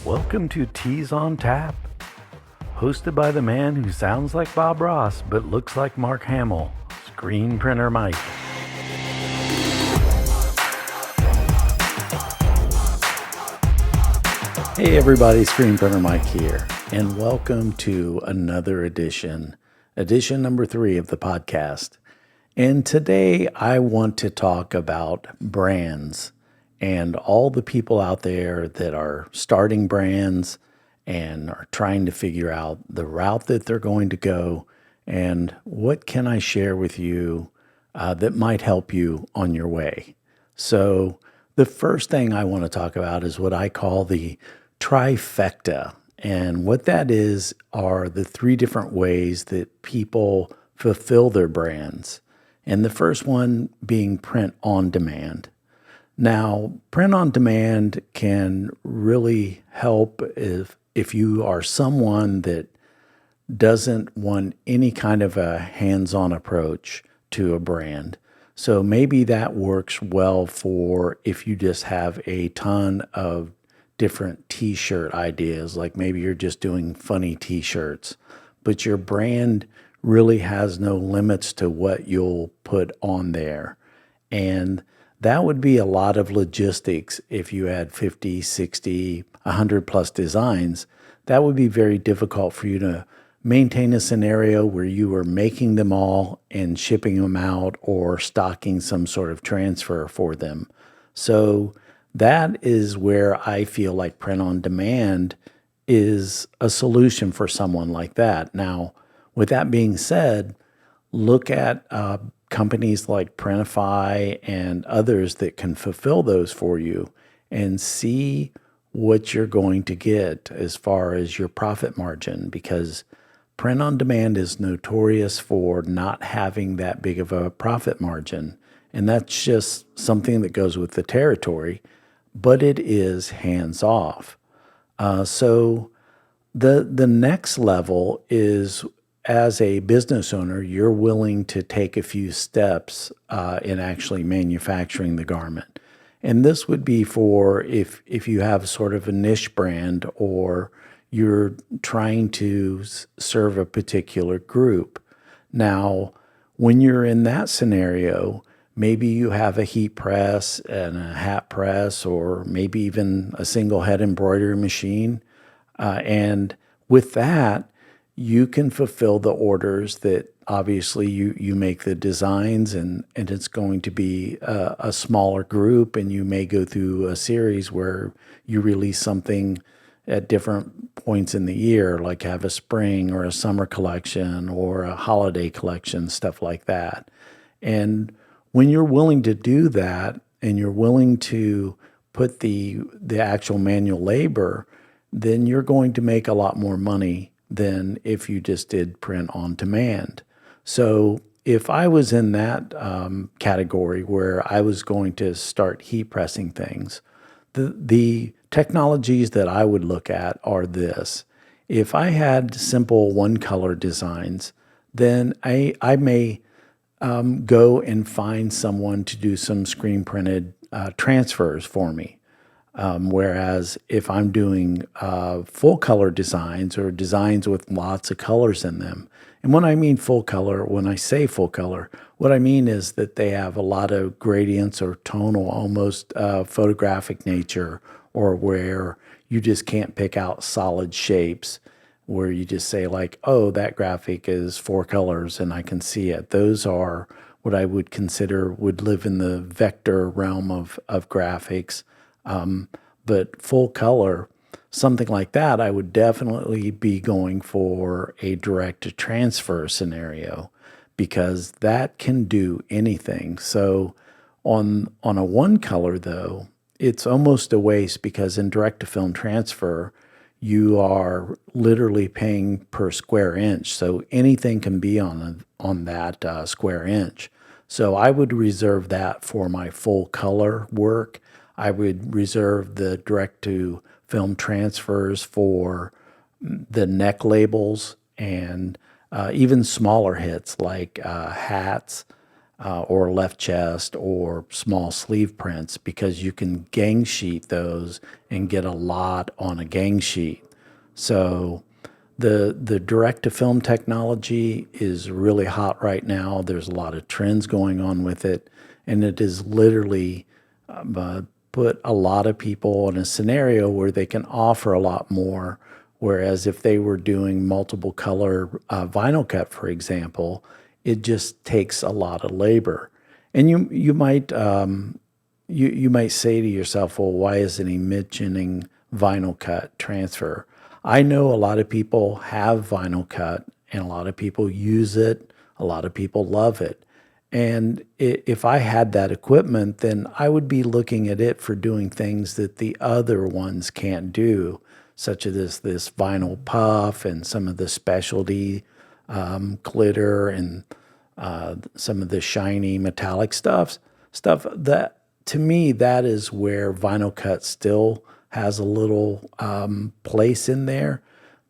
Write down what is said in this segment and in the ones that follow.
Welcome to Teas on Tap, hosted by the man who sounds like Bob Ross but looks like Mark Hamill, Screen Printer Mike. Hey everybody, Screen Printer Mike here, and welcome to another edition number 3 of the podcast. And today I want to talk about brands and all the people out there that are starting brands and are trying to figure out the route that they're going to go and what can I share with you that might help you on your way. So the first thing I want to talk about is what I call the trifecta. And what that is are the 3 different ways that people fulfill their brands. And the first one being print on demand. Now, print on demand can really help if you are someone that doesn't want any kind of a hands-on approach to a brand. So maybe that works well for if you just have a ton of different t-shirt ideas, like maybe you're just doing funny t-shirts, but your brand really has no limits to what you'll put on there. And that would be a lot of logistics if you had 50, 60, 100 plus designs. That would be very difficult for you to maintain a scenario where you are making them all and shipping them out or stocking some sort of transfer for them. So that is where I feel like print on demand is a solution for someone like that. Now, with that being said, look at companies like Printify and others that can fulfill those for you and see what you're going to get as far as your profit margin, because print on demand is notorious for not having that big of a profit margin. And that's just something that goes with the territory, but it is hands off. So the next level is, as a business owner, you're willing to take a few steps in actually manufacturing the garment. And this would be for if you have sort of a niche brand or you're trying to serve a particular group. Now, when you're in that scenario, maybe you have a heat press and a hat press, or maybe even a single head embroidery machine. And with that, you can fulfill the orders that obviously you make the designs, and it's going to be a smaller group, and you may go through a series where you release something at different points in the year, like have a spring or a summer collection or a holiday collection, stuff like that. And when you're willing to do that and you're willing to put the actual manual labor, then you're going to make a lot more money than if you just did print on demand. So if I was in that category where I was going to start heat pressing things, the technologies that I would look at are this. If I had simple one color designs, then I may go and find someone to do some screen printed transfers for me. Whereas if I'm doing full color designs or designs with lots of colors in them, and when I mean full color, when I say full color, what I mean is that they have a lot of gradients or tonal, almost photographic nature, or where you just can't pick out solid shapes, where you just say like, oh, that graphic is 4 colors and I can see it. Those are what I would consider would live in the vector realm of graphics. But full color, something like that, I would definitely be going for a direct to transfer scenario, because that can do anything. So on a one color though, it's almost a waste, because in direct to film transfer, you are literally paying per square inch. So anything can be on that square inch. So I would reserve that for my full color work. I would reserve the direct to film transfers for the neck labels and even smaller hits like hats, or left chest or small sleeve prints, because you can gang sheet those and get a lot on a gang sheet. So the direct to film technology is really hot right now. There's a lot of trends going on with it, and it is literally put a lot of people in a scenario where they can offer a lot more. Whereas if they were doing multiple color vinyl cut, for example, it just takes a lot of labor. And you might say to yourself, well, why isn't he mentioning vinyl cut transfer? I know a lot of people have vinyl cut and a lot of people use it. A lot of people love it. And if I had that equipment, then I would be looking at it for doing things that the other ones can't do, such as this vinyl puff and some of the specialty glitter and some of the shiny metallic stuff that, to me, that is where vinyl cut still has a little place in there.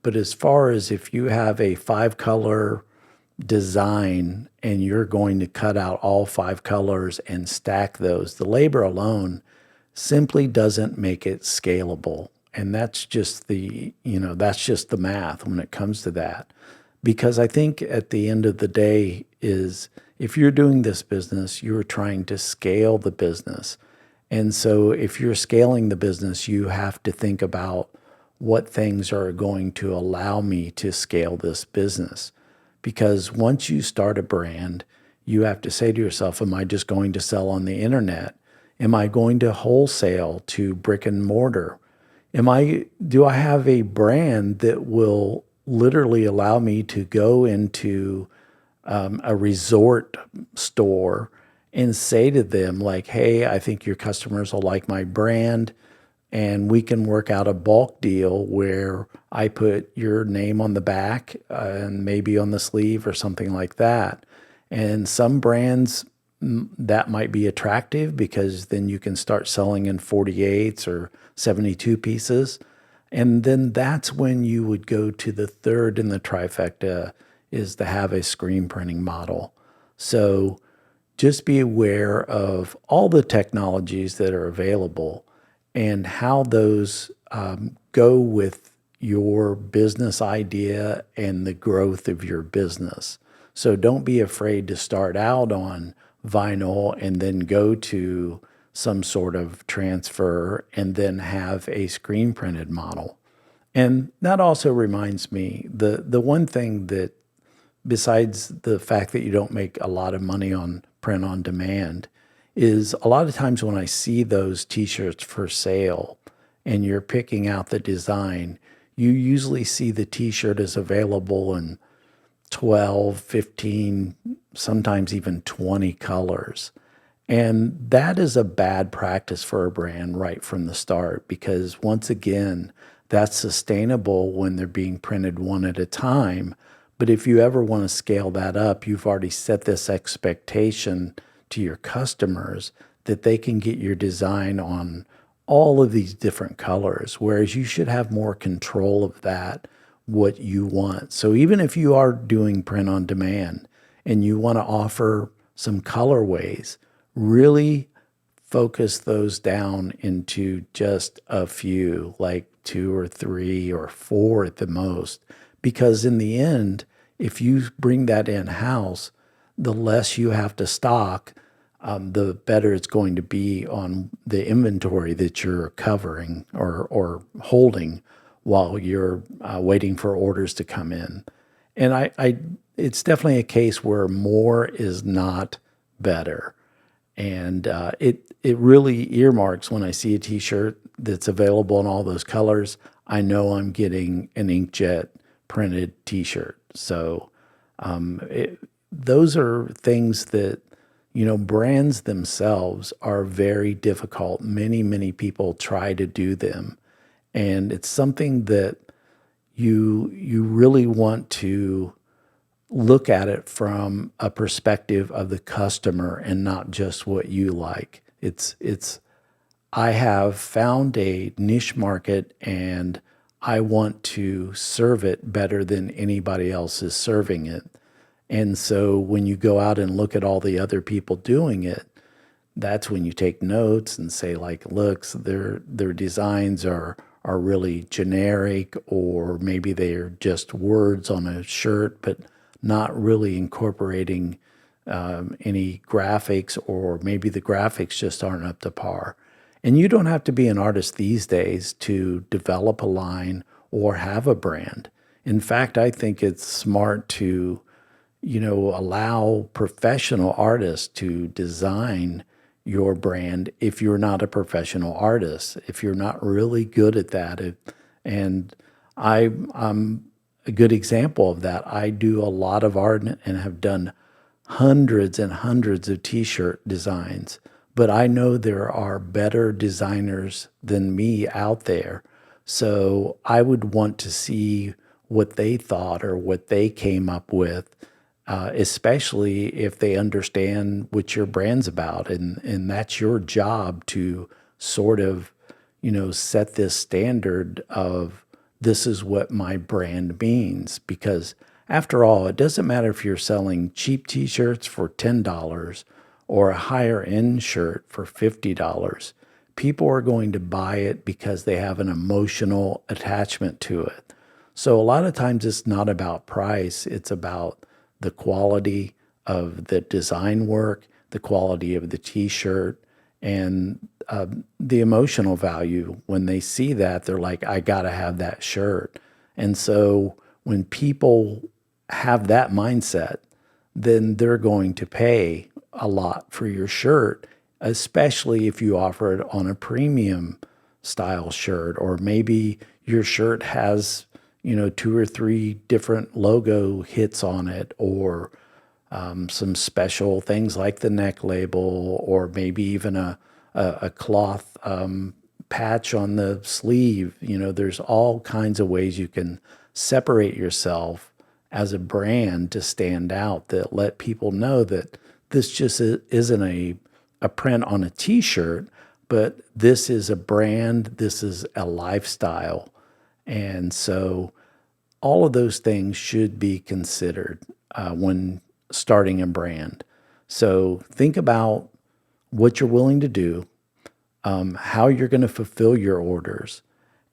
But as far as if you have a 5 color design and you're going to cut out all 5 colors and stack those, the labor alone simply doesn't make it scalable. And that's just that's just the math when it comes to that. Because I think at the end of the day is, if you're doing this business, you're trying to scale the business. And so if you're scaling the business, you have to think about what things are going to allow me to scale this business. Because once you start a brand, you have to say to yourself, am I just going to sell on the internet? Am I going to wholesale to brick and mortar? Do I have a brand that will literally allow me to go into a resort store and say to them, like, hey, I think your customers will like my brand, and we can work out a bulk deal where I put your name on the back and maybe on the sleeve or something like that. And some brands, that might be attractive because then you can start selling in 48s or 72 pieces. And then that's when you would go to the third in the trifecta, is to have a screen printing model. So just be aware of all the technologies that are available and how those go with your business idea and the growth of your business. So don't be afraid to start out on vinyl and then go to some sort of transfer and then have a screen printed model. And that also reminds me, the one thing that, besides the fact that you don't make a lot of money on print on demand, is a lot of times when I see those t-shirts for sale and you're picking out the design, you usually see the t-shirt is available in 12, 15, sometimes even 20 colors. And that is a bad practice for a brand right from the start, because once again, that's sustainable when they're being printed one at a time. But if you ever want to scale that up, you've already set this expectation to your customers that they can get your design on all of these different colors, whereas you should have more control of that, what you want. So even if you are doing print on demand and you want to offer some colorways, really focus those down into just a few, like 2 or 3 or 4 at the most. Because in the end, if you bring that in-house, the less you have to stock, the better it's going to be on the inventory that you're covering or holding while you're waiting for orders to come in. And it's definitely a case where more is not better. And it really earmarks, when I see a t-shirt that's available in all those colors, I know I'm getting an inkjet printed t-shirt. So those are things that, brands themselves are very difficult. Many people try to do them. And it's something that you really want to look at it from a perspective of the customer and not just what you like. I have found a niche market and I want to serve it better than anybody else is serving it. And so when you go out and look at all the other people doing it, that's when you take notes and say like, looks, their designs are really generic, or maybe they're just words on a shirt, but not really incorporating any graphics, or maybe the graphics just aren't up to par. And you don't have to be an artist these days to develop a line or have a brand. In fact, I think it's smart to, allow professional artists to design your brand if you're not a professional artist, if you're not really good at that. And I'm a good example of that. I do a lot of art and have done hundreds and hundreds of t-shirt designs, but I know there are better designers than me out there. So I would want to see what they thought or what they came up with, especially if they understand what your brand's about. And that's your job to sort of, set this standard of this is what my brand means. Because after all, it doesn't matter if you're selling cheap t-shirts for $10 or a higher end shirt for $50. People are going to buy it because they have an emotional attachment to it. So a lot of times it's not about price, it's about the quality of the design work, the quality of the t-shirt, and the emotional value. When they see that, they're like, I gotta have that shirt. And so when people have that mindset, then they're going to pay a lot for your shirt, especially if you offer it on a premium style shirt, or maybe your shirt has, two or three different logo hits on it, or some special things like the neck label, or maybe even a cloth patch on the sleeve. There's all kinds of ways you can separate yourself as a brand to stand out, that let people know that this just isn't a print on a t-shirt, but this is a brand, this is a lifestyle. And so all of those things should be considered when starting a brand. So think about what you're willing to do, how you're going to fulfill your orders,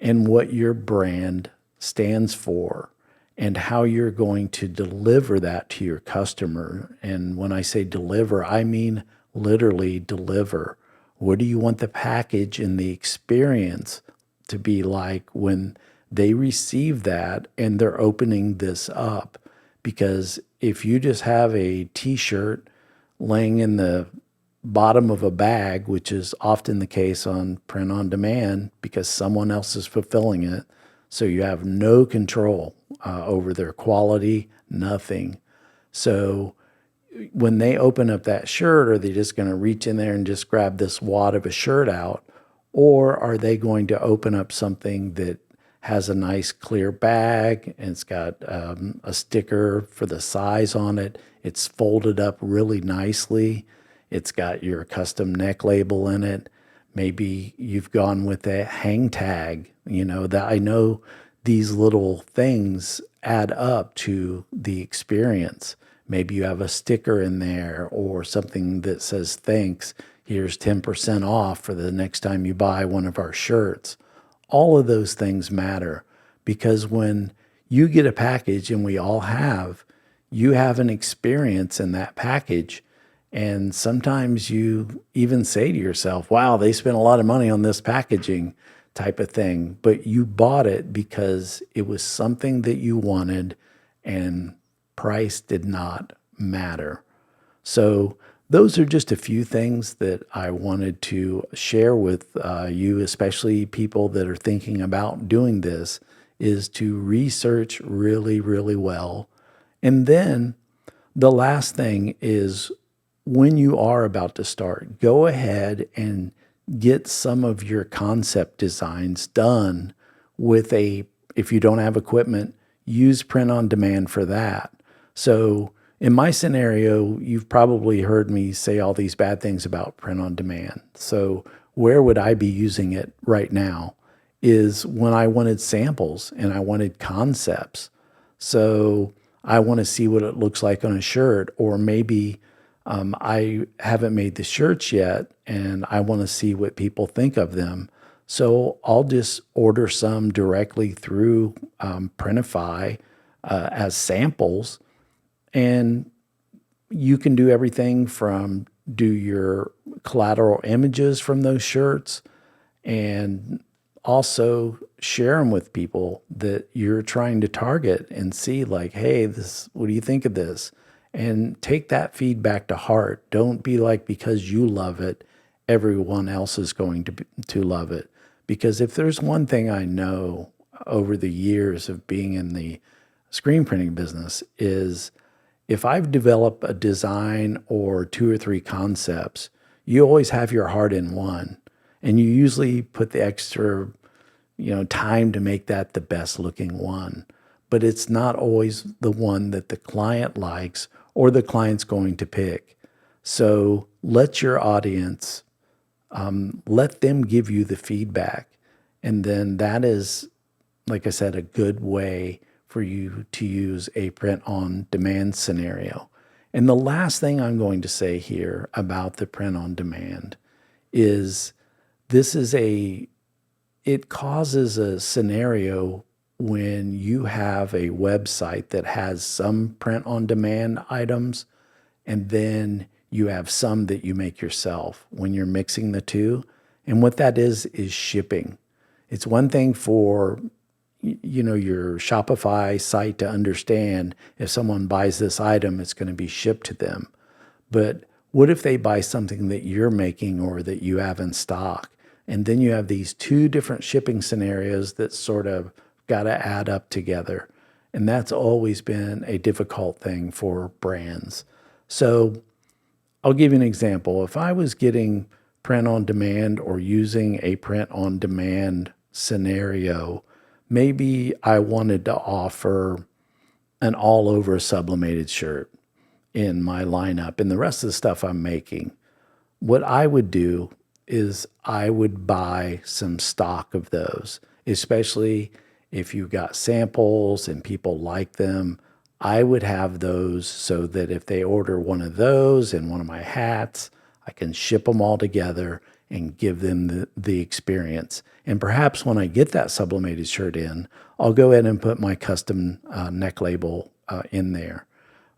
and what your brand stands for, and how you're going to deliver that to your customer. And when I say deliver, I mean literally deliver. What do you want the package and the experience to be like when they receive that and they're opening this up? Because if you just have a t-shirt laying in the bottom of a bag, which is often the case on print on demand because someone else is fulfilling it, so you have no control over their quality, nothing. So when they open up that shirt, are they just going to reach in there and just grab this wad of a shirt out? Or are they going to open up something that has a nice clear bag, and it's got a sticker for the size on it? It's folded up really nicely. It's got your custom neck label in it. Maybe you've gone with a hang tag, that I know these little things add up to the experience. Maybe you have a sticker in there or something that says, thanks, here's 10% off for the next time you buy one of our shirts. All of those things matter, because when you get a package, and we all have, you have an experience in that package. And sometimes you even say to yourself, wow, they spent a lot of money on this packaging type of thing. But you bought it because it was something that you wanted, and price did not matter. So those are just a few things that I wanted to share with you, especially people that are thinking about doing this, is to research really, really well. And then the last thing is, when you are about to start, go ahead and get some of your concept designs done with if you don't have equipment, use print on demand for that. So in my scenario, you've probably heard me say all these bad things about print on demand. So where would I be using it right now is when I wanted samples and I wanted concepts. So I want to see what it looks like on a shirt, or maybe I haven't made the shirts yet and I want to see what people think of them. So I'll just order some directly through Printify as samples, and you can do everything from do your collateral images from those shirts and also share them with people that you're trying to target and see like, hey, this, what do you think of this? And take that feedback to heart. Don't be like, because you love it, everyone else is going to love it. Because if there's one thing I know over the years of being in the screen printing business is, if I've developed a design or two or three concepts, you always have your heart in one. And you usually put the extra, time to make that the best looking one. But it's not always the one that the client likes or the client's going to pick. So let your audience, let them give you the feedback. And then that is, like I said, a good way for you to use a print on demand scenario. And the last thing I'm going to say here about the print on demand is it causes a scenario when you have a website that has some print on demand items and then you have some that you make yourself when you're mixing the two. And what that is shipping. It's one thing for your Shopify site to understand if someone buys this item, it's going to be shipped to them. But what if they buy something that you're making or that you have in stock? And then you have these two different shipping scenarios that sort of got to add up together. And that's always been a difficult thing for brands. So I'll give you an example. If I was getting print on demand or using a print on demand scenario, maybe I wanted to offer an all over sublimated shirt in my lineup and the rest of the stuff I'm making. What I would do is I would buy some stock of those, especially if you got samples and people like them. I would have those so that if they order one of those and one of my hats, I can ship them all together and give them the experience. And perhaps when I get that sublimated shirt in, I'll go ahead and put my custom neck label in there,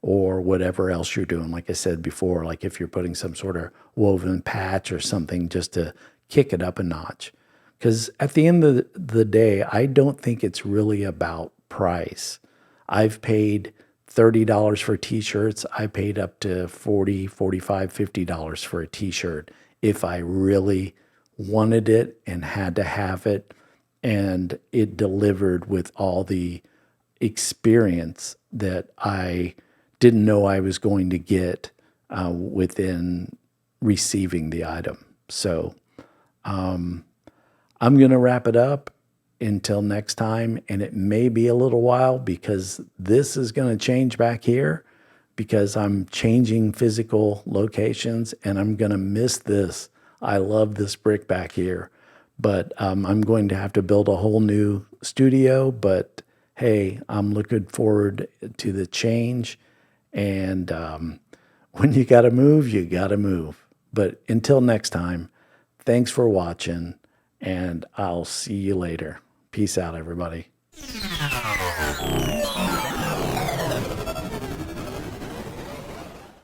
or whatever else you're doing. Like I said before, like if you're putting some sort of woven patch or something just to kick it up a notch. Because at the end of the day, I don't think it's really about price. I've paid $30 for t-shirts. I paid up to $40, $45, $50 for a t-shirt if I really wanted it and had to have it, and it delivered with all the experience that I didn't know I was going to get within receiving the item. So I'm going to wrap it up until next time, and it may be a little while because this is going to change back here because I'm changing physical locations and I'm going to miss this. I love this brick back here, but I'm going to have to build a whole new studio. But hey, I'm looking forward to the change. And when you got to move, you got to move. But until next time, thanks for watching, and I'll see you later. Peace out, everybody.